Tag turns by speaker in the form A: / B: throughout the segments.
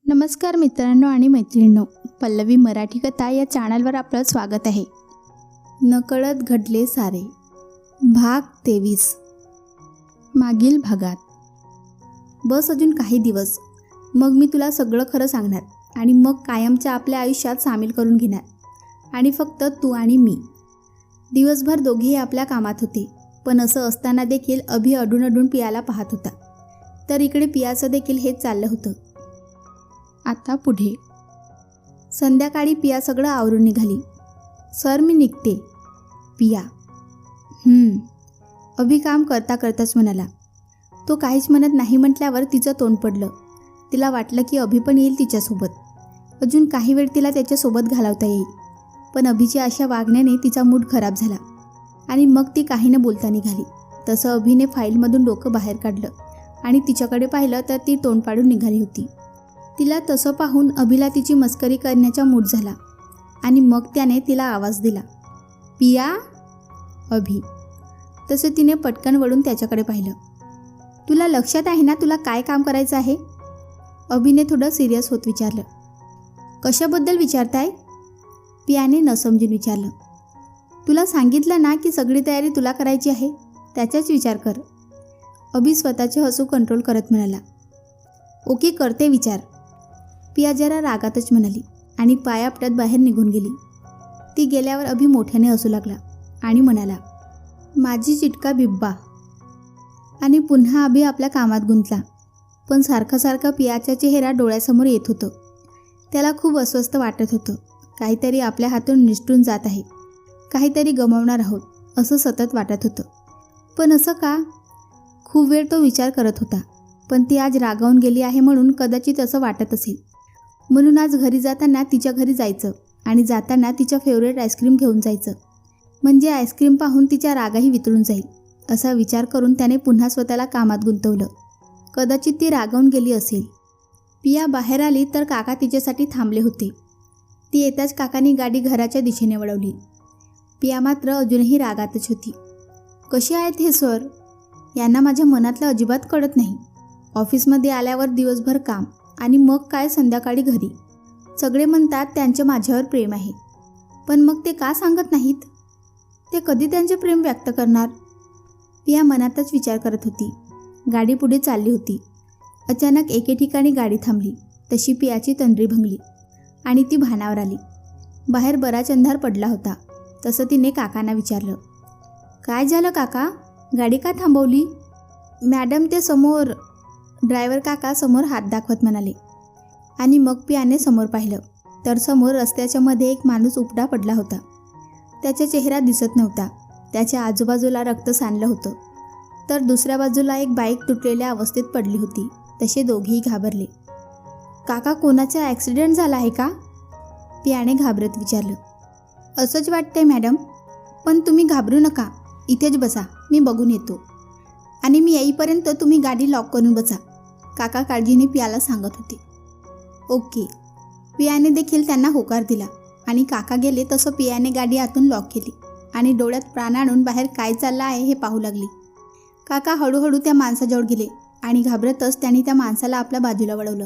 A: नमस्कार मित्रांनो आणि मैत्रिणींनो, पल्लवी मराठी कथा या चॅनलवर आपलं स्वागत आहे. नकळत घडले सारे, भाग 23. मागील भागात. बस अजून काही दिवस, मग मी तुला सगळं खरं सांगणार आणि मग कायमच्या आपल्या आयुष्यात सामील करून घेणार. आणि फक्त तू आणि मी. दिवसभर दोघेही आपल्या कामात होते, पण असं असताना देखील अभि अडून पियाला पाहत होता. तर इकडे पियाचं देखील हेच चाललं होतं. आता पुढे. संध्याकाळी पिया सगळं आवरून निघाली. सर मी निघते. पिया अभि काम करता करताच म्हणाला. तो काहीच म्हणत नाही म्हटल्यावर तिचं तोंड पडलं. तिला वाटलं की अभि पण येईल तिच्यासोबत. अजून काही वेळ तिला त्याच्यासोबत घालवता येईल. पण अभिच्या अशा वागण्याने तिचा मूड खराब झाला आणि मग ती काही न बोलता निघाली. तसं अभिने फाईलमधून डोकं बाहेर काढलं आणि तिच्याकडे पाहिलं तर ती तोंड पाडून निघाली होती. तिला तसं पाहून अभिला तिची मस्करी करण्याचा मूड झाला आणि मग त्याने तिला आवाज दिला, पिया. अभि. तसं तिने पटकन वळून त्याच्याकडे पाहिलं. तुला लक्षात आहे ना तुला काय काम करायचं आहे? अभिने थोडं सिरियस होत विचारलं. कशाबद्दल विचारताय? पियाने न समजून विचारलं. तुला सांगितलं ना की सगळी तयारी तुला करायची आहे, त्याचाच विचार कर. अभि स्वतःचे हसू कंट्रोल करत म्हणाला. ओके करते विचार. पिया जरा रागातच म्हणाली आणि पाय आपटत बाहेर निघून गेली. ती गेल्यावर अभि मोठ्याने हसू लागला आणि म्हणाला, माझी चिटका बिब्बा. आणि पुन्हा अभि आपल्या कामात गुंतला. पण सारखा पियाचा चेहरा डोळ्यासमोर येत होतं. त्याला खूप अस्वस्थ वाटत होतं. काहीतरी आपल्या हातून निसटून जात आहे, काहीतरी गमावणार आहोत असं सतत वाटत होतं. पण असं का? खूप वेळ तो विचार करत होता. पण ती आज रागावून गेली आहे म्हणून कदाचित असं वाटत असेल. म्हणून आज घरी जाताना तिच्या घरी जायचं आणि जाताना तिच्या फेवरेट आईस्क्रीम घेऊन जायचं. म्हणजे आईस्क्रीम पाहून तिच्या रागाही वितळून जाईल असा विचार करून त्याने पुन्हा स्वतःला कामात गुंतवलं. कदाचित ती रागावून गेली असेल. पिया बाहेर आली तर काका तिच्यासाठी थांबले होते. ती येताच काकांनी गाडी घराच्या दिशेने वळवली. पिया मात्र अजूनही रागातच होती. कसे आहेत हे सर? यांना माझ्या मनातलं अजिबात कळत नाही. ऑफिसमध्ये आल्यावर दिवसभर काम आणि मग काय संध्याकाळी घरी. सगळे म्हणतात त्यांचे माझ्यावर प्रेम आहे, पण मग ते का सांगत नाहीत? ते कधी त्यांचे प्रेम व्यक्त करणार? पिया मनातच विचार करत होती. गाडी पुढे चालली होती. अचानक एके ठिकाणी गाडी थांबली. तशी पियाची तंद्री भंगली आणि ती भानावर आली. बाहेर बराच अंधार पडला होता. तसं तिने काकांना विचारलं, काय झालं काका? गाडी का थांबवली? मॅडम ते समोर. ड्रायव्हर काका समोर हात दाखवत म्हणाले. आणि मग पियाने समोर पाहिलं तर समोर रस्त्याच्या मध्ये एक माणूस उपडा पडला होता. त्याचा चेहरा दिसत नव्हता. त्याच्या आजूबाजूला रक्त सांडलं होतं. तर दुसऱ्या बाजूला एक बाईक तुटलेल्या अवस्थेत पडली होती. तसे दोघेही घाबरले. काका कोणाचा ॲक्सिडेंट झाला आहे का? पियाने घाबरत विचारलं. असंच वाटतंय मॅडम, पण तुम्ही घाबरू नका. इथेच बसा, मी बघून येतो. आणि मी येईपर्यंत तुम्ही गाडी लॉक करून बसा, काका काळजीने पियाला सांगत होते. ओके. पियाने देखील त्यांना होकार दिला आणि काका गेले तसं पियाने गाडी आतून लॉक केली आणि डोळ्यात प्राण आणून बाहेर काय चाललं आहे हे पाहू लागली. काका हळूहळू त्या माणसाजवळ गेले आणि घाबरतच त्यांनी त्या माणसाला आपल्या बाजूला वळवलं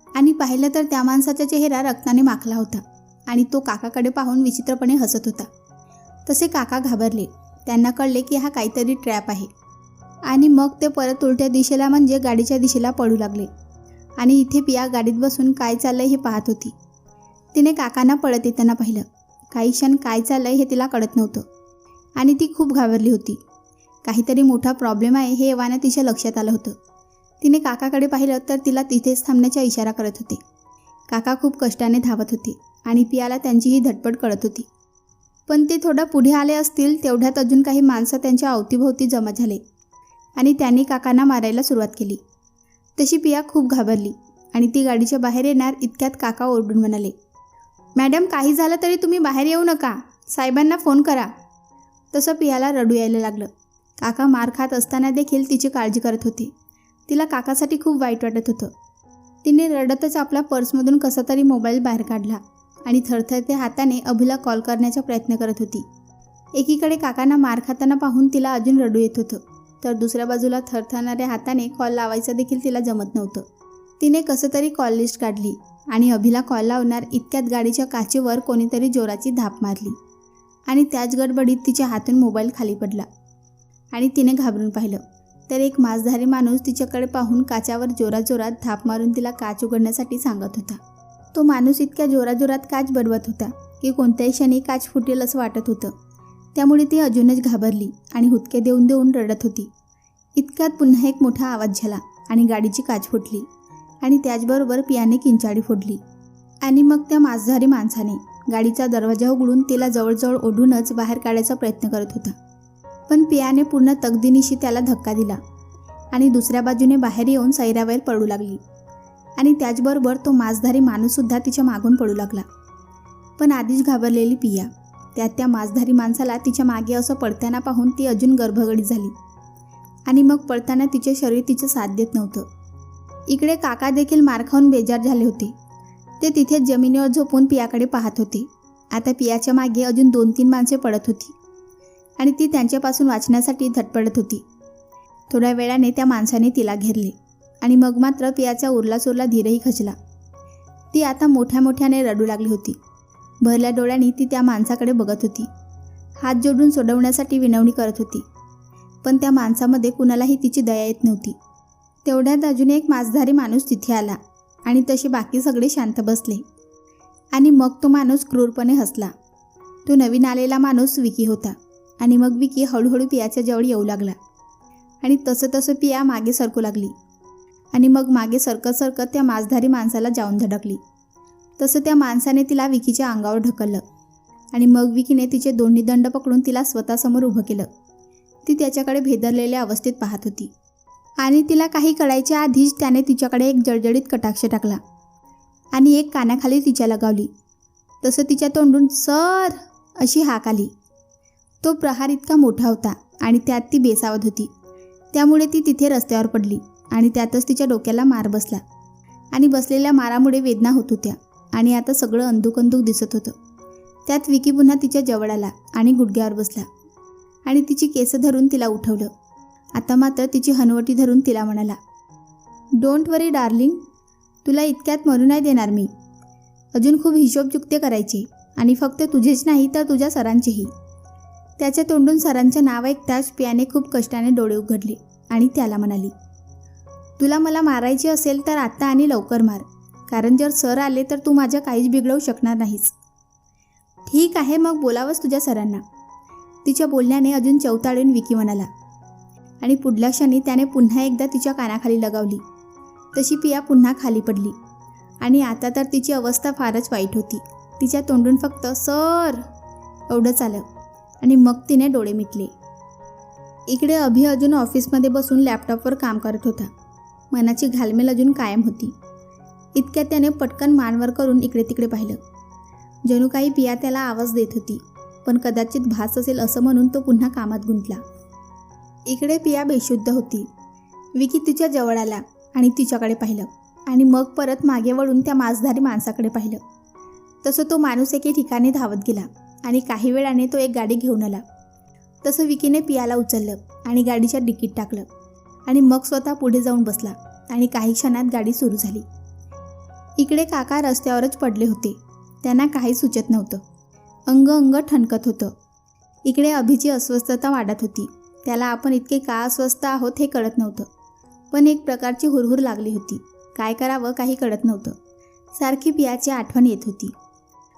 A: आणि पाहिलं तर त्या माणसाचा चेहरा रक्ताने माखला होता आणि तो काकाकडे पाहून विचित्रपणे हसत होता. तसे काका घाबरले. त्यांना कळले की हा काहीतरी ट्रॅप आहे. आणि मग ते परत उलट्या दिशेला म्हणजे गाडीच्या दिशेला पळू लागले. आणि इथे पिया गाडीत बसून काय चाललंय हे पाहत होती. तिने काकांना पळत येताना पाहिलं. काही क्षण काय चाललंय हे तिला कळत नव्हतं आणि ती खूप घाबरली होती. काहीतरी मोठा प्रॉब्लेम आहे हे एव्हाना तिच्या लक्षात आलं होतं. तिने काकाकडे पाहिलं तर तिला तिथेच थांबण्याचा इशारा करत होते. काका खूप कष्टाने धावत होते आणि पियाला त्यांची ही धडपड कळत होती. पण ते थोडं पुढे आले असतील तेवढ्यात अजून काही माणसं त्यांच्या अवतीभोवती जमा झाले आणि त्यांनी काकांना मारायला सुरुवात केली. तशी पिया खूप घाबरली आणि ती गाडीच्या बाहेर येणार इतक्यात काका ओरडून म्हणाले, मॅडम काही झालं तरी तुम्ही बाहेर येऊ नका, साहेबांना फोन करा. तसं पियाला रडू यायला लागलं. काका मार खात असताना देखील तिची काळजी करत होते. तिला काकासाठी खूप वाईट वाटत होतं. तिने रडतच आपल्या पर्समधून कसा तरी मोबाईल बाहेर काढला आणि थरथरत्या हाताने अभिला कॉल करण्याचा प्रयत्न करत होती. एकीकडे काकांना मार खाताना पाहून तिला अजून रडू येत होतं, तर दुसऱ्या बाजूला थरथरणाऱ्या हाताने कॉल लावायचं देखील तिला जमत नव्हतं. तिने कसं तरी कॉल लिस्ट काढली आणि अभिला कॉल लावणार इतक्यात गाडीच्या काचेवर कोणीतरी जोराची धाप मारली आणि त्याच गडबडीत तिच्या हातून मोबाईल खाली पडला आणि तिने घाबरून पाहिलं तर एक मांसधारी माणूस तिच्याकडे पाहून काचावर जोरात धाप मारून तिला काच उघडण्यासाठी सांगत होता. तो माणूस इतक्या जोरात काच बडवत होता की कोणत्याही क्षणी काच फुटेल असं वाटत होतं. त्यामुळे ती अजूनच घाबरली आणि हुदके देऊन देऊन रडत होती. इतक्यात पुन्हा एक मोठा आवाज झाला आणि गाडीची काच फुटली आणि त्याचबरोबर पियाने किंचाळी फोडली आणि मग त्या मांसधारी माणसाने गाडीचा दरवाजा उघडून तिला जवळजवळ ओढूनच बाहेर काढायचा प्रयत्न करत होता. पण पियाने पूर्ण तकदीनिशी त्याला धक्का दिला आणि दुसऱ्या बाजूने बाहेर येऊन सैराबाहेर पडू लागली आणि त्याचबरोबर तो मांसधारी माणूससुद्धा तिच्या मागून पडू लागला. पण आधीच घाबरलेली पिया त्या मांसधारी माणसाला तिच्या मागे असं पडताना पाहून ती अजून गर्भगडीत झाली आणि मग पडताना तिचे शरीर तिचं साथ देत नव्हतं. इकडे काका देखील मार खाऊन बेजार झाले होते. ते तिथेच जमिनीवर झोपून पियाकडे पाहत होते. आता पियाच्या मागे अजून 2-3 माणसे पडत होती आणि ती त्यांच्यापासून वाचण्यासाठी धडपडत होती. थोड्या वेळाने त्या माणसाने तिला घेरले आणि मग मात्र पियाचा उरला धीरही खचला. ती आता मोठ्याने रडू लागली होती. भरल्या डोळ्यांनी ती त्या माणसाकडे बघत होती. हात जोडून सोडवण्यासाठी विनवणी करत होती. पण त्या माणसामध्ये कुणालाही तिची दया येत नव्हती. तेवढ्यात अजून एक मांसधारी माणूस तिथे आला आणि तसे बाकी सगळे शांत बसले आणि मग तो माणूस क्रूरपणे हसला. तो नवीन आलेला माणूस विकी होता आणि मग विकी हळूहळू पियाच्या जवळ येऊ लागला आणि तसं पिया मागे सरकू लागली आणि मग मागे सरकत त्या मांसधारी माणसाला जाऊन धडकली. तसं त्या माणसाने तिला विकीच्या अंगावर ढकललं आणि मग विकीने तिचे दोन्ही दंड पकडून तिला स्वतःसमोर उभं केलं. ती त्याच्याकडे भेदरलेल्या अवस्थेत पाहत होती आणि तिला काही कळायच्या आधीच त्याने तिच्याकडे एक जळजळीत कटाक्ष टाकला आणि एक कानाखाली तिच्या लगावली. तसं तिच्या तोंडून सर अशी हाक आली. तो प्रहार इतका मोठा होता आणि त्यात ती बेसावध होती. त्यामुळे ती तिथे रस्त्यावर पडली आणि त्यातच तिच्या डोक्याला मार बसला आणि बसलेल्या मारामुळे वेदना होत होत्या आणि आता सगळं अंधुक दिसत होतं. त्यात विकी पुन्हा तिच्या जवळ आला आणि गुडघ्यावर बसला आणि तिची केस धरून तिला उठवलं. आता मात्र तिची हनवटी धरून तिला म्हणाला, डोंट वरी डार्लिंग, तुला इतक्यात मरू नाही देणार मी. अजून खूप हिशोबचुकते करायचे आणि फक्त तुझेच नाही तर तुझ्या सरांचेही. त्याच्या तोंडून सरांचं नाव ऐकताच पियाने खूप कष्टाने डोळे उघडले आणि त्याला म्हणाली, तुला मला मारायचे असेल तर आत्ता आणि लवकर मार, कारण जर सर आले तर तू माझ्या काहीच बिघडवू शकणार नाहीस. ठीक आहे, मग बोलावंच तुझ्या सरांना. तिच्या बोलण्याने अजून चवताळून विकी म्हणाला आणि पुढल्या क्षणी त्याने पुन्हा एकदा तिच्या कानाखाली लगावली. तशी पिया पुन्हा खाली पडली आणि आता तर तिची अवस्था फारच वाईट होती. तिच्या तोंडून फक्त सर एवढंच आलं आणि मग तिने डोळे मिटले. इकडे अभि अजून ऑफिसमध्ये बसून लॅपटॉपवर काम करत होता. मनाची घालमेल अजून कायम होती. इतक्यात त्याने पटकन मानवर करून इकडे तिकडे पाहिलं. जणू काही पिया त्याला आवाज देत होती, पण कदाचित भास असेल असं म्हणून तो पुन्हा कामात गुंतला. इकडे पिया बेशुद्ध होती. विकी तिच्या जवळ आला आणि तिच्याकडे पाहिलं आणि मग परत मागे वळून त्या मांसधारी माणसाकडे पाहिलं. तसं तो माणूस एके ठिकाणी धावत गेला आणि काही वेळाने तो एक गाडी घेऊन आला. तसं विकीने पियाला उचललं आणि गाडीच्या डिकीत टाकलं आणि मग स्वतः पुढे जाऊन बसला आणि काही क्षणात गाडी सुरू झाली. इकडे काका रस्त्यावरच पडले होते. त्यांना काही सुचत नव्हतं. अंग ठणकत होतं. इकडे अभिची अस्वस्थता वाढत होती. त्याला आपण इतके का अस्वस्थ आहोत हे कळत नव्हतं, पण एक प्रकारची हुरहुर लागली होती. काय करावं काही कळत नव्हतं. सारखी पियाची आठवण येत होती.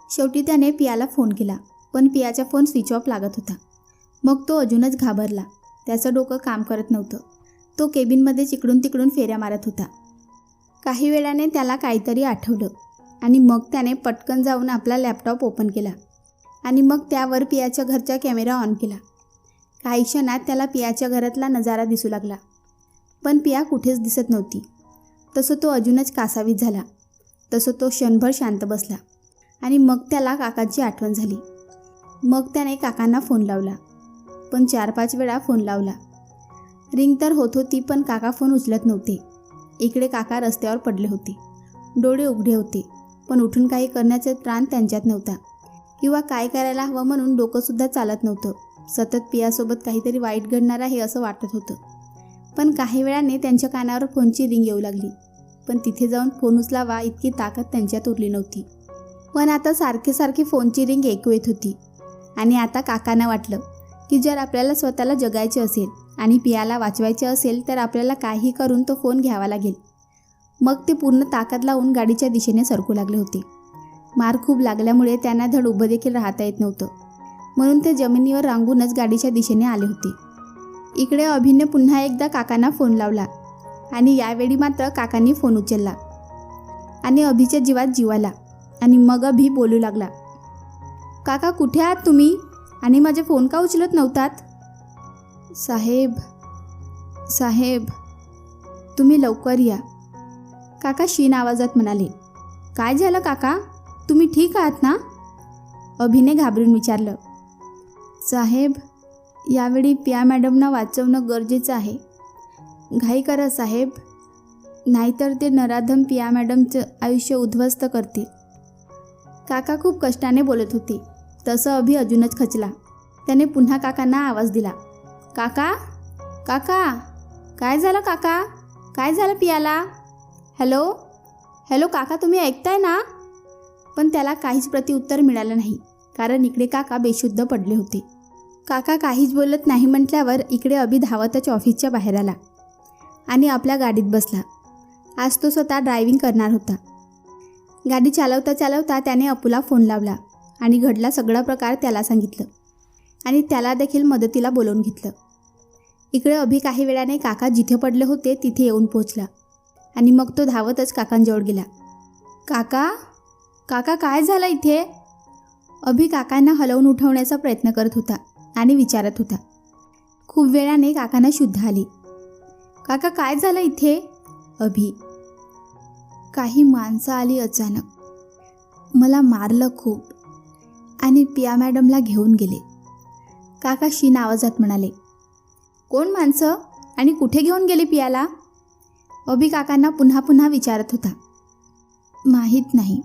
A: शेवटी त्याने पियाला फोन केला, पण पियाचा फोन स्विच ऑफ लागत होता. मग तो अजूनच घाबरला. त्याचं डोकं काम करत नव्हतं. तो केबिनमध्येच इकडून तिकडून फेऱ्या मारत होता. काही वेळाने त्याला काहीतरी आठवलं आणि मग त्याने पटकन जाऊन आपला लॅपटॉप ओपन केला आणि मग त्यावर पियाच्या घरचा कॅमेरा ऑन केला. काही क्षणात त्याला पियाच्या घरातला नजारा दिसू लागला, पण पिया कुठेच दिसत नव्हती. तसं तो अजूनच कासावीस झाला. तसं तो क्षणभर शांत बसला आणि मग त्याला काकाची आठवण झाली. मग त्याने काकांना फोन लावला, पण 4-5 वेळा फोन लावला. रिंग तर होत होती, पण काका फोन उचलत नव्हते. इकडे काका रस्त्यावर पडले होते. डोळे उघडे होते, पण उठून काही करण्याचे त्राण त्यांच्यात नव्हता किंवा काय करायला हवं म्हणून डोकंसुद्धा चालत नव्हतं. सतत पियासोबत काहीतरी वाईट घडणार आहे असं वाटत होतं. पण काही वेळाने त्यांच्या कानावर फोनची रिंग येऊ लागली पण तिथे जाऊन फोन उचलावा इतकी ताकद त्यांच्यात उरली नव्हती. पण आता सारखे सारखी फोनची रिंग ऐकू येत होती आणि आता काकांना वाटलं की जर आपल्याला स्वतःला जगायचे असेल आणि पियाला वाचवायचे असेल तर आपल्याला काही करून तो फोन घ्यावा लागेल. मग ते पूर्ण ताकद लावून गाडीच्या दिशेने सरकू लागले होते. मार खूप लागल्यामुळे त्यांना धड उभं देखील राहता येत नव्हतं, म्हणून ते जमिनीवर रांगूनच गाडीच्या दिशेने आले होते. इकडे अभिने पुन्हा एकदा काकांना फोन लावला आणि यावेळी मात्र काकांनी फोन उचलला आणि अभिच्या जीवात जीव आला. आणि मग अभि बोलू लागला, काका कुठे आहात तुम्ही आणि माझे फोन का उचलत नव्हतात? साहेब साहेब तुम्ही लवकर या, काका शीन आवाजात म्हणाले. काय झालं काका, तुम्ही ठीक आहात ना? अभिने घाबरून विचारलं. साहेब यावेळी पिया मॅडमना वाचवणं गरजेचं आहे. घाई करा साहेब, नाहीतर ते नराधम पिया मॅडमचं आयुष्य उद्ध्वस्त करतील. काका खूप कष्टाने बोलत होते. तसं अभि अजूनच खचला. त्याने पुन्हा काकांना आवाज दिला, काका काका काय झालं काका, काय झालं पियाला? हॅलो हॅलो काका तुम्ही ऐकताय ना? पण त्याला काहीच प्रत्युत्तर मिळालं नाही, कारण इकडे काका बेशुद्ध पडले होते. काका काहीच बोलत नाही म्हटल्यावर इकडे अभि धावतच ऑफिसच्या बाहेर आला आणि आपल्या गाडीत बसला. आज तो स्वतः ड्रायव्हिंग करणार होता. गाडी चालवता चालवता त्याने अपूला फोन लावला आणि घडला सगळा प्रकार त्याला सांगितलं आणि त्याला देखील मदतीला बोलवून घेतलं. इकडे अभि काही वेळाने काका जिथे पडले होते तिथे येऊन पोहोचला आणि मग तो धावतच काकांजवळ गेला. काका काका काय झालं इथे? अभि काकांना हलवून उठवण्याचा प्रयत्न करत होता आणि विचारत होता. खूप वेळाने काकांना शुद्ध आली. काका काय झालं इथे? अभि, काही माणसं आली अचानक, मला मारलं खूप आणि पिया मॅडमला घेऊन गेले, काका शीन आवाजात म्हणाले. कोण माणसं आणि कुठे घेऊन गेले पियाला? अभि काकांना पुन्हा पुन्हा विचारत होता. माहीत नाही,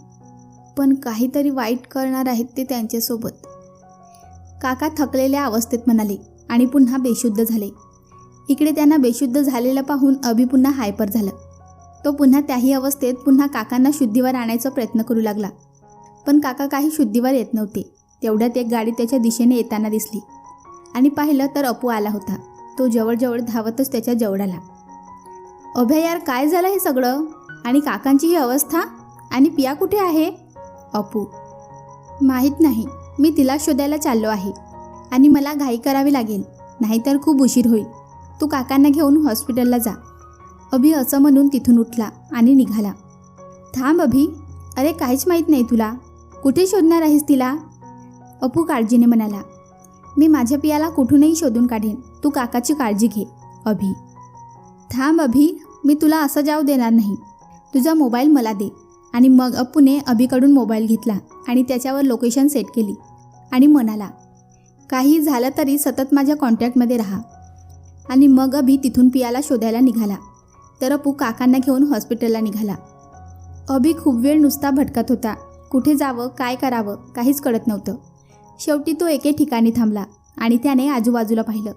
A: पण काहीतरी वाईट करणार आहेत ते त्यांच्यासोबत, काका थकलेल्या अवस्थेत म्हणाले आणि पुन्हा बेशुद्ध झाले. इकडे त्यांना बेशुद्ध झालेलं पाहून अभि पुन्हा हायपर झालं. तो पुन्हा त्याही अवस्थेत पुन्हा काकांना शुद्धीवर आणायचा प्रयत्न करू लागला, पण काका काही शुद्धीवर येत नव्हते. तेवढ्यात एक गाडी त्याच्या दिशेने येताना दिसली आणि पाहिलं तर अपू आला होता. तो जवळजवळ धावतच त्याच्या जवळ आला. अभय यार काय झालं हे सगळं आणि काकांची ही अवस्था आणि पिया कुठे आहे? अपू, माहीत नाही, मी तिला शोधायला चाललो आहे आणि मला घाई करावी लागेल, नाहीतर खूप उशीर होईल. तू काकांना घेऊन हॉस्पिटलला जा. अभि असं म्हणून तिथून उठला आणि निघाला. थांब अभि, अरे काहीच माहीत नाही तुला, कुठे शोधणार आहेस तिला? अपू काळजीने म्हणाला. मी माझ्या पियाला कुठूनही शोधून काढेन, तू काकाची काळजी घे. अभि, थांब अभि, मी तुला असं जाऊ देणार नाही, तुझा मोबाईल मला दे. आणि मग अपूने अभिकडून मोबाईल घेतला आणि त्याच्यावर लोकेशन सेट केली आणि म्हणाला, काही झालं तरी सतत माझ्या कॉन्टॅक्टमध्ये राहा. आणि मग अभि तिथून पियाला शोधायला निघाला, तर अपू काकांना घेऊन हॉस्पिटलला निघाला. अभि खूप वेळ नुसता भटकत होता. कुठे जावं काय करावं काहीच कळत नव्हतं. शेवटी तो एके ठिकाणी थांबला आणि त्याने आजूबाजूला पाहिलं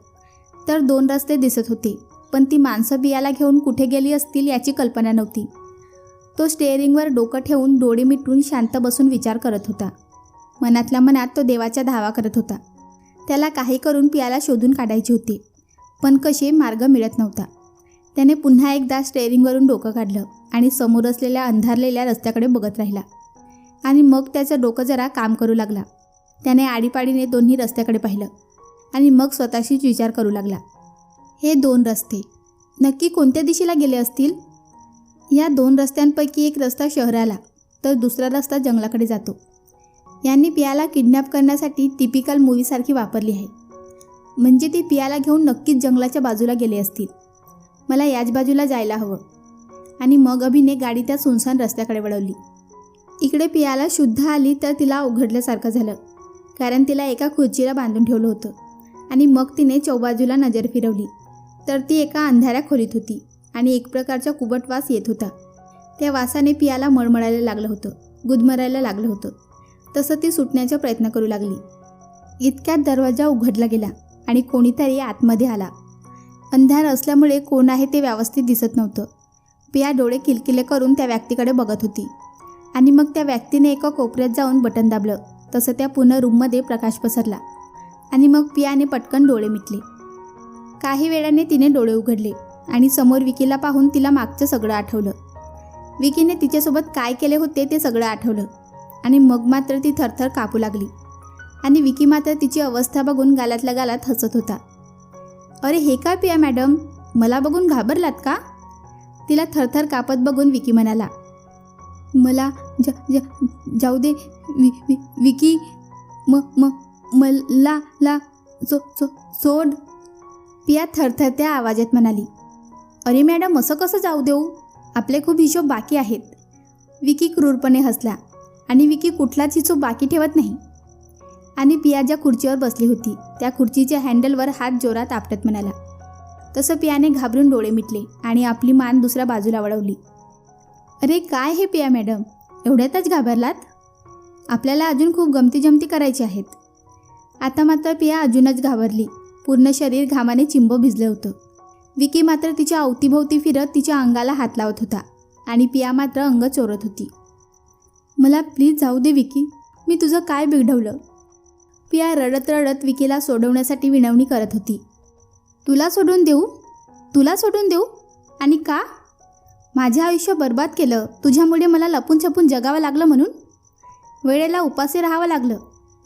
A: तर 2 रस्ते दिसत होते, पण ती माणसं पियाला घेऊन कुठे गेली असतील याची कल्पना नव्हती. तो स्टेअरिंगवर डोकं ठेवून डोळे मिटून शांत बसून विचार करत होता. मनातल्या मनात तो देवाचा धावा करत होता. त्याला काही करून पियाला शोधून काढायचे होते, पण कसे मार्ग मिळत नव्हता. त्याने पुन्हा एकदा स्टेअरिंगवरून डोकं काढलं आणि समोर असलेल्या अंधारलेल्या रस्त्याकडे बघत राहिला. आणि मग त्याचं डोकं जरा काम करू लागला. त्याने आडीपाडीने दोन्ही रस्त्याकडे पाहिलं आणि मग स्वतःशीच विचार करू लागला. हे 2 रस्ते नक्की कोणत्या दिशेला गेले असतील? या 2 रस्त्यांपैकी एक रस्ता शहराला तर दुसरा रस्ता जंगलाकडे जातो. यांनी पियाला किडनॅप करण्यासाठी टिपिकल मूवीसारखी वापरली आहे. म्हणजे ते पियाला घेऊन नक्कीच जंगलाच्या बाजूला गेले असतील. मला याच बाजूला जायला हवं. आणि मग अभिने गाडी त्या सुनसान रस्त्याकडे वळवली. इकडे पियाला शुद्ध आली तर तिला उघडल्यासारखं झालं, कारण तिला एका खुर्चीला बांधून ठेवलं होतं. आणि मग तिने चौबाजूला नजर फिरवली तर ती एका अंधाऱ्या खोलीत होती आणि एक प्रकारचा कुबट वास येत होता. त्या वासाने पियाला मळमळायला लागलं होतं, गुदमरायला लागलं होतं. तसं ती सुटण्याचा प्रयत्न करू लागली. इतक्यात दरवाजा उघडला गेला आणि कोणीतरी आतमध्ये आला. अंधार असल्यामुळे कोण आहे ते व्यवस्थित दिसत नव्हतं. पिया डोळे किलकिले करून त्या व्यक्तीकडे बघत होती आणि मग त्या व्यक्तीने एका कोपऱ्यात जाऊन बटन दाबलं. तसं त्या पूर्ण रूममध्ये प्रकाश पसरला आणि मग पियाने पटकन डोळे मिटले. काही वेळाने तिने डोळे उघडले आणि समोर विकीला पाहून तिला मागचं सगळं आठवलं. विकीने तिच्यासोबत काय केले होते ते सगळं आठवलं आणि मग मात्र ती थरथर कापू लागली आणि विकी मात्र तिची अवस्था बघून गालातल्या गालात हसत होता. अरे हे काय पिया मॅडम, मला बघून घाबरलात का? तिला थरथर कापत बघून विकी म्हणाला. मला जाऊ दे विकी, मला सोड. पिया थरथरत्या आवाजात म्हणाली. अरे मॅडम, असं कसं जाऊ देऊ, आपले खूप हिशोब बाकी आहेत. विकी क्रूरपणे हसला आणि विकी कुठलाच हिशोब बाकी ठेवत नाही. आणि पिया ज्या खुर्चीवर बसली होती त्या खुर्चीच्या हँडलवर हात जोरात आपटत म्हणाला. तसं पियाने घाबरून डोळे मिटले आणि आपली मान दुसऱ्या बाजूला वळवली. अरे काय हे पिया मॅडम, एवढ्यातच घाबरलात? आपल्याला अजून खूप गमती जमती करायची आहेत. आता मात्र पिया अजूनच घाबरली. पूर्ण शरीर घामाने चिंब भिजलं होतं. विकी मात्र तिच्या अवतीभोवती फिरत तिच्या अंगाला हात लावत होता आणि पिया मात्र अंग चोरत होती. मला प्लीज जाऊ दे विकी, मी तुझं काय बिघडवलं? पिया रडत रडत विकीला सोडवण्यासाठी विनवणी करत होती. तुला सोडून देऊ? आणि का? माझे आयुष्य बर्बाद केलं तुझ्यामुळे. मला लपून छपून जगावं लागलं म्हणून, वेळेला उपाशी राहावं लागलं,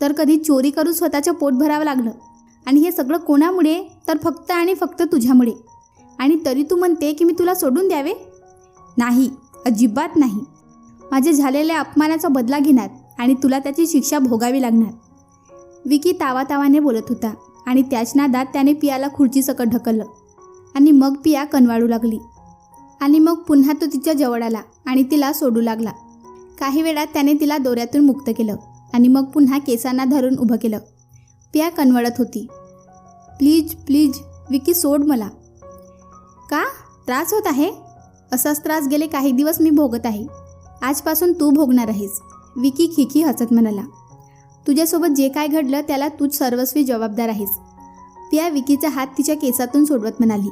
A: तर कधी चोरी करून स्वतःचं पोट भरावं लागलं. आणि हे सगळं कोणामुळे? तर फक्त आणि फक्त तुझ्यामुळे. आणि तरी तू म्हणते की मी तुला सोडून द्यावे? नाही, अजिबात नाही. माझे झालेल्या अपमानाचा बदला घेणार आणि तुला त्याची शिक्षा भोगावी लागणार. विकी तावातावाने बोलत होता आणि त्याच नादात त्याने पियाला खुर्चीसकट ढकललं आणि मग पिया कणवाळू लागली. आणि मग पुन्हा तो तिच्या जवळ आला आणि तिला सोडू लागला. काही वेळात त्याने तिला दोऱ्यातून मुक्त केलं आणि मग पुन्हा केसांना धरून उभं केलं. पिया कणवळत होती. प्लीज विकी, सोड मला. का? त्रास होत आहे? असाच त्रास गेले काही दिवस मी भोगत आहे. आजपासून तू भोगणार आहेस. विकी खिकी हसत म्हणाला. तुझ्यासोबत जे काय घडलं त्याला तूच सर्वस्वी जबाबदार आहेस. पिया विकीचा हात तिच्या केसातून सोडवत म्हणाली.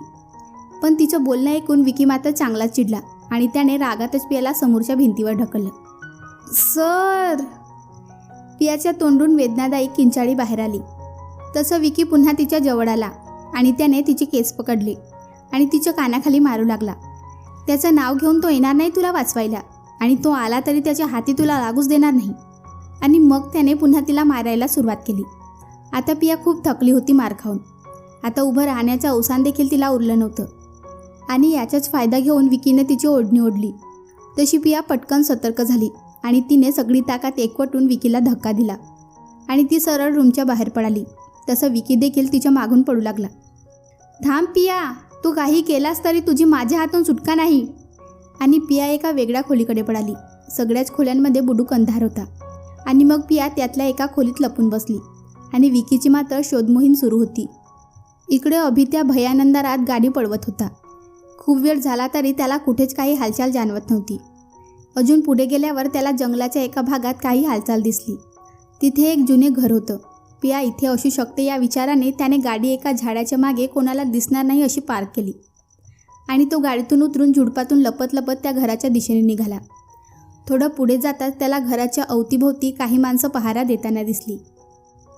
A: पण तिचं बोलणं ऐकून विकी मात्र चांगलाच चिडला आणि त्याने रागातच पियाला समोरच्या भिंतीवर ढकललं. सर! पियाच्या तोंडून वेदनादायी किंचाळी बाहेर आली. तसं विकी पुन्हा तिच्या जवळ आला आणि त्याने तिचे केस पकडले आणि तिच्या कानाखाली मारू लागला. त्याचं नाव घेऊन तो येणार नाही तुला वाचवायला, आणि तो आला तरी त्याच्या हाती तुला लागूच देणार नाही. आणि मग त्याने पुन्हा तिला मारायला सुरुवात केली. आता पिया खूप थकली होती मार खाऊन. आता उभं राहण्याचं अवसान देखील तिला उरलं नव्हतं. आणि याचाच फायदा घेऊन विकीने तिची ओढणी ओढली. तशी पिया पटकन सतर्क झाली आणि तिने सगळी ताकद एकवटून विकीला धक्का दिला आणि ती सरळ रूमच्या बाहेर पळाली. तसं विकी देखील तिच्या मागून पडू लागला. थांब पिया, तू काही केलास तरी तुझी माझ्या हातून सुटका नाही. आणि पिया एका वेगळ्या खोलीकडे पळाली. सगळ्याच खोल्यांमध्ये बुडूक अंधार होता आणि मग पिया त्यातल्या एका खोलीत लपून बसली आणि विकीची मात्र शोधमोहीम सुरू होती. इकडे अभि त्या भयानंदारात गाडी पळवत होता. खूप वेळ झाला तरी त्याला कुठेच काही हालचाल जाणवत नव्हती. अजून पुढे गेल्यावर त्याला जंगलाच्या एका भागात काही हालचाल दिसली. तिथे एक जुने घर होतं. पिया इथे असू शकते या विचाराने त्याने गाडी एका झाडाच्या मागे कोणाला दिसणार नाही अशी पार्क केली आणि तो गाडीतून उतरून झुडपातून लपत लपत त्या घराच्या दिशेने निघाला. थोडं पुढे जाताच त्याला घराच्या अवतीभोवती काही माणसं पहारा देताना दिसली.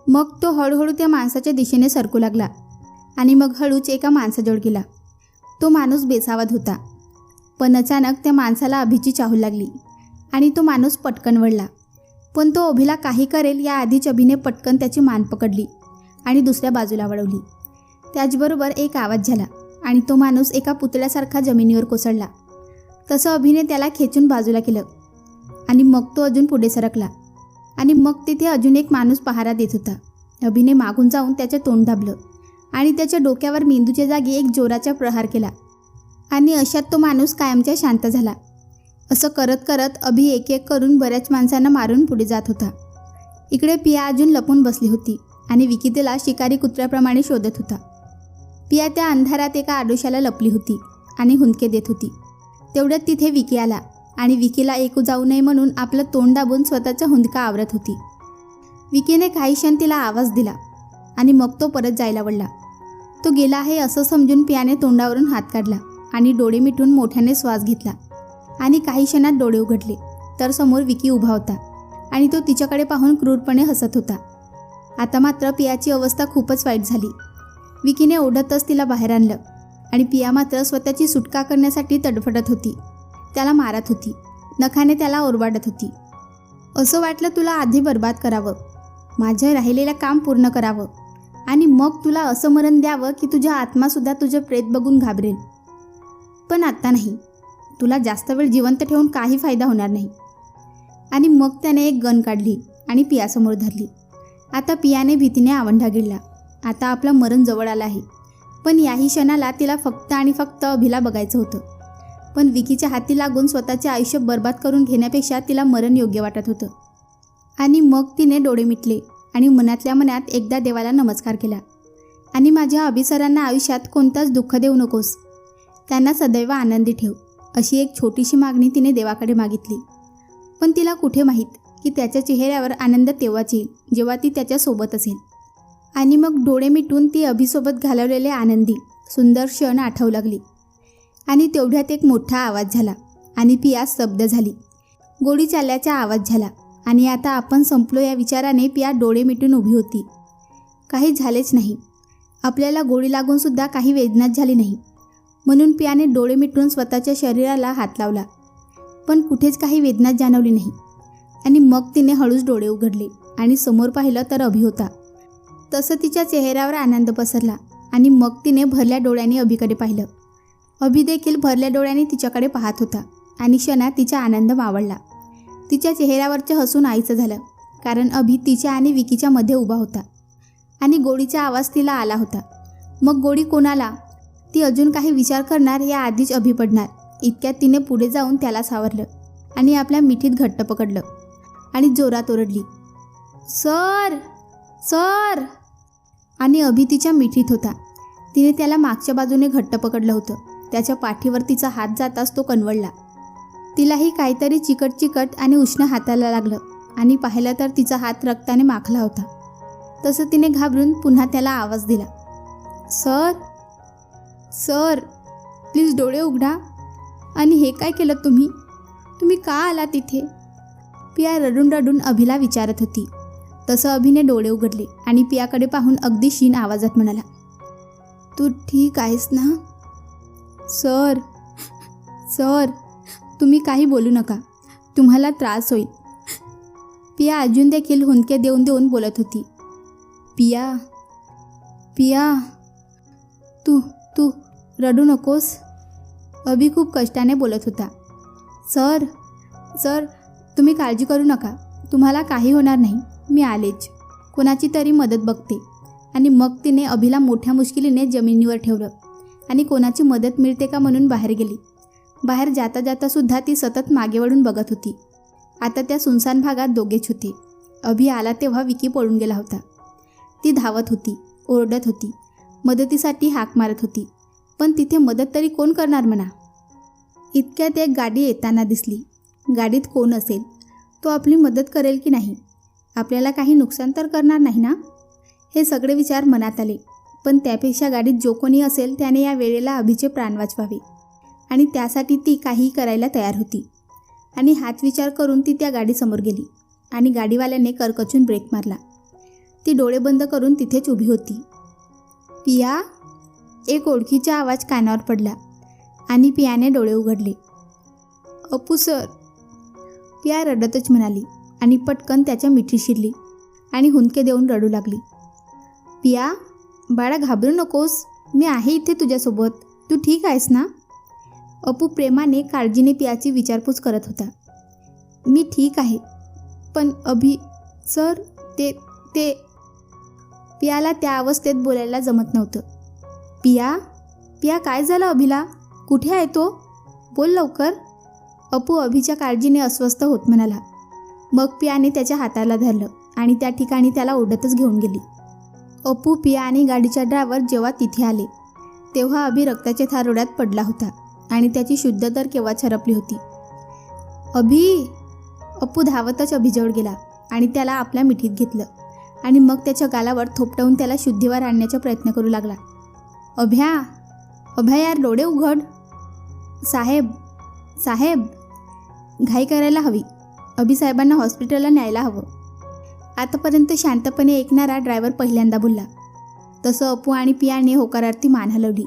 A: मग तो हळूहळू त्या माणसाच्या दिशेने सरकू लागला आणि मग हळूच एका माणसाजवळ गेला. तो माणूस बेसावध होता, पण अचानक त्या माणसाला अभिची चाहूल लागली आणि तो माणूस पटकन वळला. पण तो अभिला काही करेल याआधीच अभिने पटकन त्याची मान पकडली आणि दुसऱ्या बाजूला वळवली. त्याचबरोबर एक आवाज झाला आणि तो माणूस एका पुतळ्यासारखा जमिनीवर कोसळला. तसं अभिने त्याला खेचून बाजूला केलं आणि मग तो अजून पुढे सरकला आणि मग तिथे अजून एक माणूस पहारा देत होता. अभिने मागून जाऊन त्याचे तोंड दाबलं आणि त्याच्या डोक्यावर मेंदूच्या जागी एक जोराचा प्रहार केला आणि अशात तो माणूस कायमचा शांत झाला. असं करत करत अभि एक एक करून बऱ्याच माणसांना मारून पुढे जात होता. इकडे पिया अजून लपून बसली होती आणि विकी तिला शिकारी कुत्र्याप्रमाणे शोधत होता. पिया त्या अंधारात एका आडोशाला लपली होती आणि हुंदके देत होती. तेवढ्यात तिथे विकी आला आणि विकीला ऐकू जाऊ नये म्हणून आपलं तोंड दाबून स्वतःचा हुंदका आवरत होती. विकीने काही क्षण तिला आवाज दिला आणि मग तो परत जायला वळला. तो गेला आहे असं समजून पियाने तोंडावरून हात काढला आणि डोळे मिटून मोठ्याने श्वास घेतला आणि काही क्षणात डोळे उघडले तर समोर विकी उभा होता आणि तो तिच्याकडे पाहून क्रूरपणे हसत होता. आता मात्र पियाची अवस्था खूपच वाईट झाली. विकीने ओढतच तिला बाहेर आणलं आणि पिया मात्र स्वतःची सुटका करण्यासाठी तडफडत होती. त्याला मारत होती, नखाने त्याला ओरबाडत होती. असं वाटलं तुला आधी बर्बाद करावं, माझं राहिलेलं काम पूर्ण करावं आणि मग तुला असं मरण द्यावं की तुझा आत्मासुद्धा तुझं प्रेत बघून घाबरेल. पण आता नाही, तुला जास्त वेळ जिवंत ठेवून काही फायदा होणार नाही. आणि मग त्याने एक गन काढली आणि पियासमोर धरली. आता पियाने भीतीने आवंढा गिळला. आता आपलं मरण जवळ आलं आहे. पण याही क्षणाला तिला फक्त आणि फक्त अभिला बघायचं होतं. पण विकीच्या हाती लागून स्वतःचे आयुष्य बर्बाद करून घेण्यापेक्षा तिला मरण योग्य वाटत होतं. आणि मग तिने डोळे मिटले आणि मनातल्या मनात एकदा देवाला नमस्कार केला. आणि माझ्या अभिसरांना आयुष्यात कोणताच दुःख देऊ नकोस, त्यांना सदैव आनंदी ठेव, अशी एक छोटीशी मागणी तिने देवाकडे मागितली. पण तिला कुठे माहीत की त्याच्या चेहऱ्यावर आनंद तेव्हाच येईल जेव्हा ती त्याच्यासोबत असेल. आणि मग डोळे मिटून ती अभिसोबत घालवलेले आनंदी सुंदर क्षण आठवू लागली. आणि तेवढ्यात एक मोठा आवाज झाला आणि पिया स्तब्ध झाली. गोळी चालल्याचा आवाज झाला आणि आता आपण संपलो या विचाराने पिया डोळे मिटून उभी होती. काही झालेच नाही. आपल्याला गोळी लागूनसुद्धा काही वेदनाच झाली नाही. म्हणून पियाने डोळे मिटून स्वतःच्या शरीराला हात लावला. पण कुठेच काही वेदनाच जाणवली नाही. आणि मग तिने हळूच डोळे उघडले आणि समोर पाहिलं तर अभि होता. तसं तिच्या चेहऱ्यावर आनंद पसरला. आणि मग तिने भरल्या डोळ्यांनी अभिकडे पाहिलं. अभि देखील भरल्या डोळ्यांनी तिच्याकडे पाहत होता आणि क्षणात तिचा आनंद मावळला. तिच्या चेहऱ्यावरचं हसून आईचं झालं, कारण अभि तिच्या आणि विकीच्या मध्ये उभा होता आणि गोळीचा आवाज तिला आला होता. मग गोळी कोणाला, ती अजून काही विचार करणार या आधीच अभि पडणार. इतक्यात तिने पुढे जाऊन त्याला सावरलं आणि आपल्या मिठीत घट्ट पकडलं आणि जोरात ओरडली, सर सर. आणि अभि तिच्या मिठीत होता. तिने त्याला मागच्या बाजूने घट्ट पकडलं होतं. त्याच्या पाठीवर तिचा हात जाताच तो कणवळला. तिलाही काहीतरी चिकट चिकट आणि उष्ण हाताला लागलं आणि पाहिलं तर तिचा हात रक्ताने माखला होता. तसं तिने घाबरून पुन्हा त्याला आवाज दिला, सर सर, प्लीज डोळे उघडा. आणि हे काय केलं तुम्ही? तुम्ही का आला तिथे? पिया रडून रडून अभिला विचारत होती. तसं अभिने डोळे उघडले आणि पियाकडे पाहून अगदी क्षीण आवाजात म्हणाला, तू ठीक आहेस ना? सर सर, तुम्ही काही बोलू नका, तुम्हाला त्रास होईल. पिया अजून देखील हुंदके देऊन देऊन बोलत होती. पिया पिया, तू तू रडू नकोस. अभि खूप कष्टाने बोलत होता. सर सर, तुम्ही काळजी करू नका, तुम्हाला काही होणार नाही, मी आलेच. कोणाची तरी मदत बघते. आणि मग तिने अभिला मोठ्या मुश्किलीने जमिनीवर ठेवलं आणि कोणाची मदत मिळते का म्हणून बाहेर गेली. बाहेर जाता जाता सुद्धा ती सतत मागे वळून बघत होती. आता त्या सुनसान भागात दोघेच होते. अभि आला तेव्हा विकी पळून गेला होता. ती धावत होती, ओरडत होती, मदतीसाठी हाक मारत होती. पण तिथे मदत तरी कोण करणार म्हणा. इतक्यात एक गाडी येताना दिसली. गाडीत कोण असेल, तो आपली मदत करेल की नाही, आपल्याला काही नुकसान तर करणार नाही ना, हे सगळे विचार मनात आले. पण त्यापेक्षा गाडीत जो कोणी असेल त्याने या वेळेला अभिचे प्राण वाचवावे आणि त्यासाठी ती काहीही करायला तयार होती. आणि हाच विचार करून ती त्या गाडीसमोर गेली आणि गाडीवाल्याने करकचून ब्रेक मारला. ती डोळे बंद करून तिथेच उभी होती. पिया, एक ओळखीचा आवाज कानावर पडला आणि पियाने डोळे उघडले. अपू सर, पिया रडतच म्हणाली आणि पटकन त्याच्या मिठी शिरली आणि हुंदके देऊन रडू लागली. पिया बाळा, घाबरू नकोस, मी आहे इथे तुझ्यासोबत, तू ठीक आहेस ना? अपू प्रेमाने काळजीने पियाची विचारपूस करत होता. मी ठीक आहे, पण अभि सर, ते पियाला त्या अवस्थेत बोलायला जमत नव्हतं. पिया पिया, काय झालं अभिला? कुठे आहे तो? बोल लवकर. अपू अभिच्या काळजीने अस्वस्थ होत म्हणाला. मग पियाने त्याच्या हाताला धरलं आणि त्या ठिकाणी त्याला ओढतच घेऊन गेली. अपू, पिया आणि गाडीचा ड्रायव्हर जेव्हा तिथे आले तेव्हा अभि रक्ताच्या थारोड्यात पडला होता आणि त्याची शुद्ध तर केव्हा हरपली होती. अभि! अपू धावतच अभिजवळ गेला आणि त्याला आपल्या मिठीत घेतलं आणि मग त्याच्या गालावर थोपटवून त्याला शुद्धीवर आणण्याचा प्रयत्न करू लागला. अभ्या यार, डोळे उघड. साहेब साहेब घाई करायला हवी. अभि साहेबांना हॉस्पिटलला न्यायला हवं. आतापर्यंत शांतपणे ऐकणारा ड्रायव्हर पहिल्यांदा बोलला. तसं अपू आणि पियाने होकारार्थी मान हलवली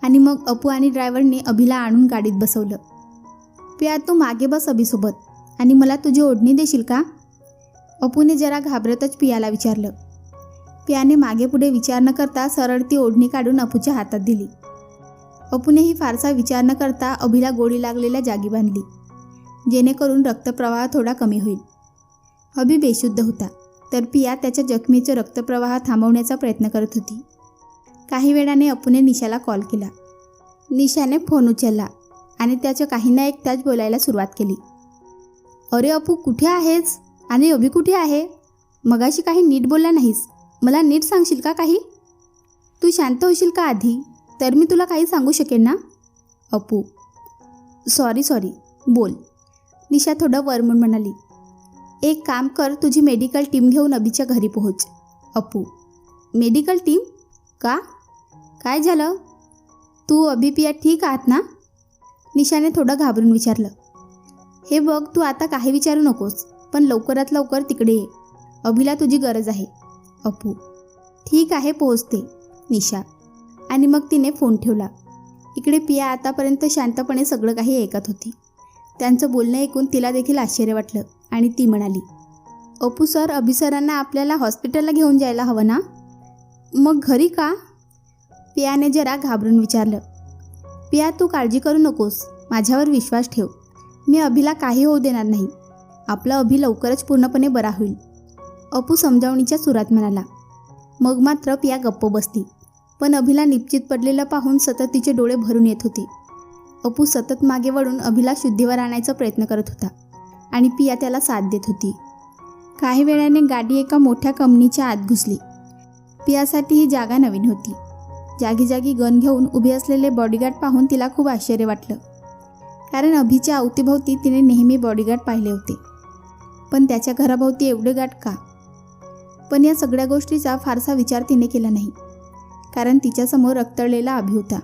A: आणि मग अपू आणि ड्रायव्हरने अभिला आणून गाडीत बसवलं. पिया, तू मागे बस अभिसोबत आणि मला तुझी ओढणी देशील का? अपूने जरा घाबरतच पियाला विचारलं. पियाने मागे पुढे विचार न करता सरळ ती ओढणी काढून अपूच्या हातात दिली. अपूनेही फारसा विचार न करता अभिला गोळी लागलेल्या जागी बांधली, जेणेकरून रक्तप्रवाह थोडा कमी होईल. अभि बेशुद्ध होता, तर पिया त्याच्या जखमेचे रक्तप्रवाह थांबवण्याचा प्रयत्न करत होती. काही वेळाने अपूने निशाला कॉल केला. निशाने फोन उचलला आणि त्याचं काही न ऐकताच बोलायला सुरुवात केली. अरे अपू, कुठे आहेस? आणि अभि कुठे आहे? मगाशी काही नीट बोलला नाहीस. मला नीट सांगशील का काही? तू शांत होशील का आधी, तर मी तुला काही सांगू शकेन ना. अपू, सॉरी बोल. निशा थोडं वरमून म्हणाली. एक काम कर, तुझी मेडिकल टीम घेऊन अभिच्या घरी पोहोच. अपू, मेडिकल टीम का? काय झालं? तू अभि पिया ठीक आहात ना? निशाने थोडं घाबरून विचारलं. हे बघ, तू आता काही विचारू नकोस, पण लवकरात लवकर तिकडे ये. अभिला तुझी गरज आहे. अपू, ठीक आहे, पोहोचते. निशा. आणि मग तिने फोन ठेवला. इकडे पिया आतापर्यंत शांतपणे सगळं काही ऐकत होती. त्यांचं बोलणं ऐकून तिला देखील आश्चर्य वाटलं आणि ती म्हणाली, अपू सर, अभि सरांना आपल्याला हॉस्पिटलला घेऊन जायला हवं ना? मग घरी का? पियाने जरा घाबरून विचारलं. पिया, तू काळजी करू नकोस, माझ्यावर विश्वास ठेव. मी अभिला काही होऊ देणार नाही. आपला अभि लवकरच पूर्णपणे बरा होईल. अपू समजावणीच्या सुरात म्हणाला. मग मात्र पिया गप्प बसली, पण अभिला निश्चित पडलेलं पाहून सतत तिचे डोळे भरून येत होते. अपू सतत मागे वळून अभिला शुद्धीवर आणायचा प्रयत्न करत होता आणि पिया त्याला साथ देत होती. काही वेळाने गाडी एका मोठ्या कंपनीच्या आत घुसली. पियासाठी ही जागा नवीन होती. जागी जागी गन घेऊन उभे असलेले बॉडीगार्ड पाहून तिला खूप आश्चर्य वाटलं, कारण अभिच्या अवतीभोवती तिने नेहमी बॉडीगार्ड पाहिले होते, पण त्याच्या घराभोवती एवढे गार्ड का? पण या सगळ्या गोष्टीचा फारसा विचार तिने केला नाही, कारण तिच्यासमोर रक्तळलेला अभि होता.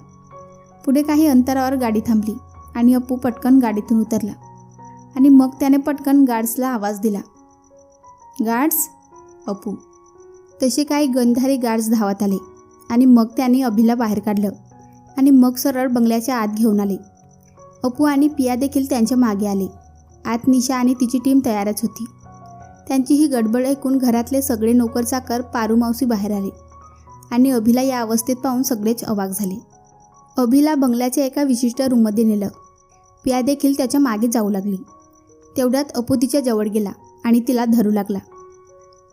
A: पुढे काही अंतरावर गाडी थांबली आणि अपू पटकन गाडीतून उतरला आणि मग त्याने पटकन गार्ड्सला आवाज दिला. गार्ड्स? अपू. तसे काही गनधारी गार्ड्स धावत आले आणि मग त्याने अभिला बाहेर काढलं आणि मग सरळ बंगल्याच्या आत घेऊन आले. अपू आणि पिया देखील त्यांच्या मागे आले. आत निशा आणि तिची टीम तयारच होती. त्यांची ही गडबड ऐकून घरातले सगळे नोकरचाकर पारू मावशी बाहेर आले आणि अभिला या अवस्थेत पाहून सगळेच अवाक झाले. अभिला बंगल्याच्या एका विशिष्ट रूममध्ये नेलं. पिया देखील त्याच्या मागे जाऊ लागली. तेवढ्यात अपू तिच्या जवळ गेला आणि तिला धरू लागला.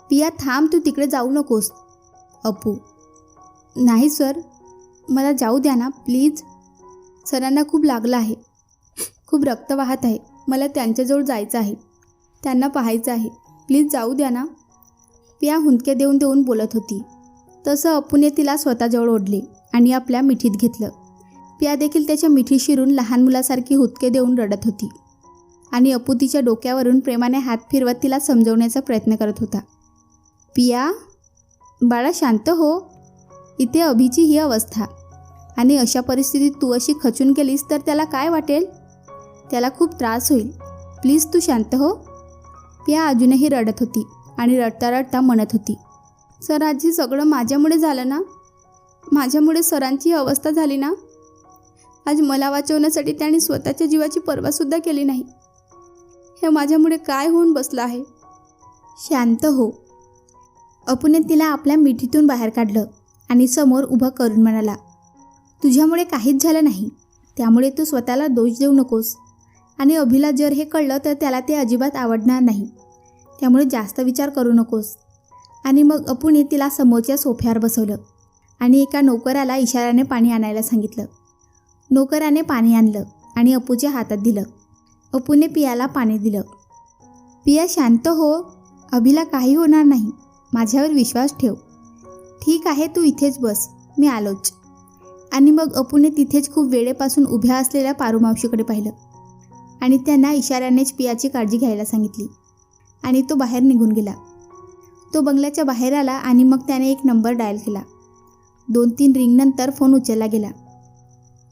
A: पिया, थांब, तू तिकडे जाऊ नकोस. अपू, नाही सर, मला जाऊ द्या ना प्लीज. सरांना खूप लागलं आहे, खूप रक्त वाहत आहे. मला त्यांच्याजवळ जायचं आहे, त्यांना पाहायचं आहे. प्लीज जाऊ द्या ना. पिया हुंदके देऊन देऊन बोलत होती. तसं अपूने तिला स्वतःजवळ ओढले आणि आपल्या मिठीत घेतलं. पिया देखील त्याच्या मिठी शिरून लहान मुलासारखी हुदके देऊन रडत होती आणि अपू तिच्या डोक्यावरून प्रेमाने हात फिरवत तिला समजवण्याचा प्रयत्न करत होता. पिया, बाळा शांत हो. इथे अभिची ही अवस्था आणि अशा परिस्थितीत तू अशी खचून गेलीस तर त्याला काय वाटेल? त्याला खूप त्रास होईल. प्लीज तू शांत हो. पिया अजूनही रडत होती आणि रडता रडता म्हणत होती, सर, आजी सगळं माझ्यामुळे झालं ना. माझ्यामुळे सरांची ही अवस्था झाली ना. आज मला वाचवण्यासाठी त्यांनी स्वतःच्या जीवाची पर्वासुद्धा केली नाही. हे माझ्यामुळे काय होऊन बसलं आहे. शांत हो. अपूने तिला आपल्या मिठीतून बाहेर काढलं आणि समोर उभं करून म्हणाला, तुझ्यामुळे काहीच झालं नाही, त्यामुळे तू स्वतःला दोष देऊ नकोस. आणि अभिला जर हे कळलं तर त्याला ते अजिबात आवडणार नाही, त्यामुळे जास्त विचार करू नकोस. आणि मग अपूने तिला समोरच्या सोफ्यावर बसवलं आणि एका नोकराला इशाऱ्याने पाणी आणायला सांगितलं. नोकराने पाणी आणलं आणि अपूच्या हातात दिलं. अपूने पियाला पाणी दिलं. पिया शांत हो, अभिला काही होणार नाही, माझ्यावर विश्वास ठेव. ठीक आहे, तू इथेच बस, मी आलोच. आणि मग अपूने तिथेच खूप वेळेपासून उभ्या असलेल्या पारूमावशीकडे पाहिलं आणि त्यांना इशाऱ्यानेच पियाची काळजी घ्यायला सांगितली आणि तो बाहेर निघून गेला. तो बंगल्याच्या बाहेर आला आणि मग त्याने एक नंबर डायल केला. 2-3 रिंगनंतर फोन उचलला गेला.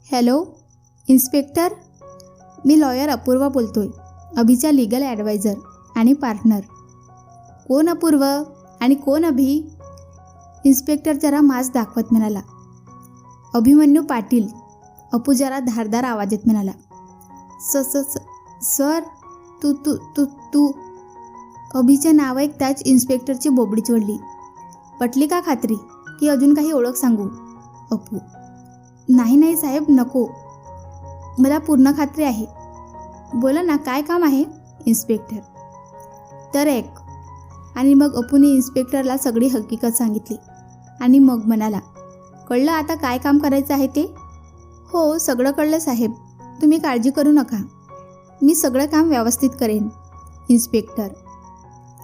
A: हॅलो, इन्स्पेक्टर, मी लॉयर अपूर्वा बोलतोय, अभिचा लीगल ॲडवायझर आणि पार्टनर. कोण अपूर्व आणि कोण अभि? इन्स्पेक्टर जरा मास्क दाखवत म्हणाला. अभिमन्यू पाटील, अपू जरा धारदार आवाजात म्हणाला. स स स सर, तू तू तू तू अभिचे नाव ऐकताच इन्स्पेक्टरची बोबडी चढली. पटली का खात्री की अजून काही ओळख सांगू? अपू, नाही नाही साहेब, नको, मला पूर्ण खात्री आहे. बोला ना, काय काम आहे? इन्स्पेक्टर, तर एक. आणि मग अपूने इन्स्पेक्टरला सगळी हकीकत सांगितली आणि मग म्हणाला, कळलं आता काय काम करायचं आहे ते? हो, सगळं कळलं साहेब, तुम्ही काळजी करू नका, मी सगळं काम व्यवस्थित करेन. इन्स्पेक्टर,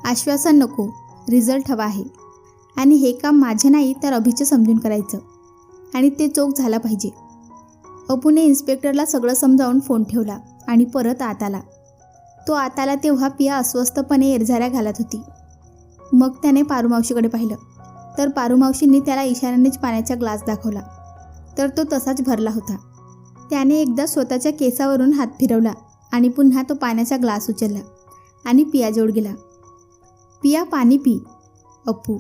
A: आश्वासन नको, रिझल्ट हवा आहे. आणि हे काम माझे नाही तर अभिचे समजून करायचं आणि ते चोख झाला पाहिजे. अपूने इन्स्पेक्टरला सगळं समजावून फोन ठेवला आणि परत आत आला. तो आत आला तेव्हा पिया अस्वस्थपणे एरझाऱ्या घालत होती. मग त्याने पारूमावशीकडे पाहिलं तर पारूमावशींनी त्याला इशाऱ्यानेच पाण्याचा ग्लास दाखवला, तर तो तसाच भरला होता. त्याने एकदा स्वतःच्या केसावरून हात फिरवला आणि पुन्हा तो पाण्याचा ग्लास उचलला आणि पियाजवळ गेला. पिया, पाणी पी. अपू,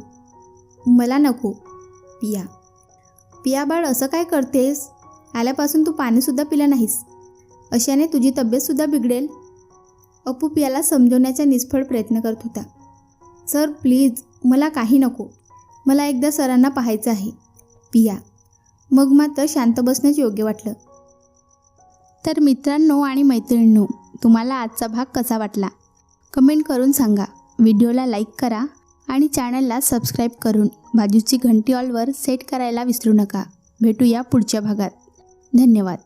A: मला नको. पिया, पिया बाळ, असं काय करतेस? आल्यापासून तू पाणीसुद्धा पिलं नाहीस, अशाने तुझी तब्येतसुद्धा बिघडेल. अपू पियाला समजवण्याचा निष्फळ प्रयत्न करत होता. सर प्लीज, मला काही नको, मला एकदा सरांना पाहायचं आहे. पिया, मग मात्र शांत बसणंच योग्य वाटलं. तर मित्रांनो आणि मैत्रिणींनो, तुम्हाला आजचा भाग कसा वाटला कमेंट करून सांगा. व्हिडिओला लाईक करा आणि चॅनलला सबस्क्राईब करून बाजूची घंटी ऑलवर सेट करायला विसरू नका. भेटूया पुढच्या भागात. धन्यवाद.